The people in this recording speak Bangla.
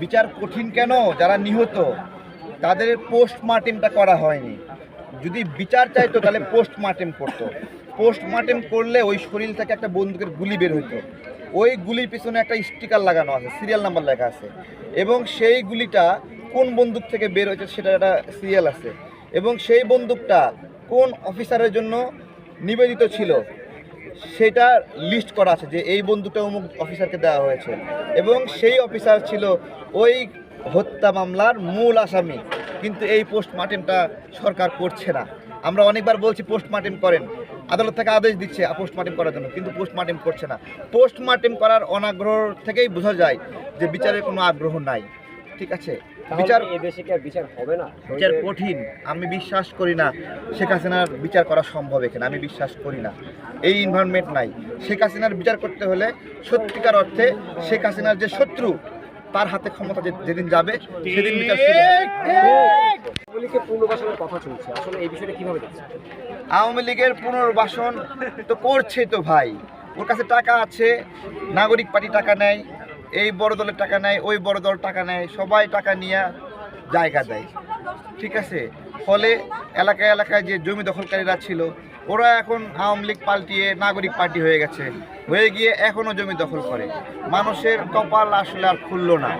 বিচার কঠিন কেন? যারা নিহত তাদের পোস্টমর্টেমটা করা হয়নি। যদি বিচার চাইতো তাহলে পোস্টমর্টেম করতো। পোস্টমর্টেম করলে ওই শরীর থেকে একটা বন্দুকের গুলি বের হইতো। ওই গুলির পিছনে একটা স্টিকার লাগানো আছে, সিরিয়াল নাম্বার লেখা আছে, এবং সেই গুলিটা কোন বন্দুক থেকে বের হয়েছে সেটা একটা সিরিয়াল আছে, এবং সেই বন্দুকটা কোন অফিসারের জন্য নিবেদিত ছিল সেটা লিস্ট করা আছে যে এই বন্দুকটা অমুক অফিসারকে দেওয়া হয়েছে, এবং সেই অফিসার ছিল ওই হত্যা মামলার মূল আসামি। কিন্তু এই পোস্টমর্টেমটা সরকার করছে না। আমরা অনেকবার বলছি পোস্টমর্টেম করেন, আদালত থেকে আদেশ দিচ্ছে পোস্টমর্টেম করার জন্য, কিন্তু পোস্টমর্টেম করছে না। পোস্টমর্টেম করার অনাগ্রহ থেকেই বোঝা যায় যে বিচারের কোনো আগ্রহ নাই। ঠিক আছে, বিচার বিচার হবে না, বিচার কঠিন। আমি বিশ্বাস করি না শেখ হাসিনার বিচার করা সম্ভব এখানে, আমি বিশ্বাস করি না। এই এনভায়রনমেন্ট নাই। শেখ হাসিনার বিচার করতে হলে সত্যিকার অর্থে শেখ হাসিনার যে শত্রু তার হাতে ক্ষমতা যেদিন যাবে সেদিন বিচার শুরু হবে। পুনর্বাসনের কথা চলছে, আসলে এই বিষয়টা কিভাবে দেখছেন? আওয়ামী লীগের পুনর্বাসন তো করছে তো ভাই, ওর কাছে টাকা আছে, নাগরিক পার্টি টাকা নেয়, এই বড় দলের টাকা নেয়, ওই বড় দল টাকা নেয়, সবাই টাকা নিয়ে জায়গা দেয়। ঠিক আছে, ফলে এলাকায় এলাকায় যে জমি দখলকারীরা ছিল ওরা এখন আওয়ামী লীগ পাল্টিয়ে নাগরিক পার্টি হয়ে গেছে, হয়ে গিয়ে এখনও জমি দখল করে। মানুষের কপাল আসলে আর খুলল না।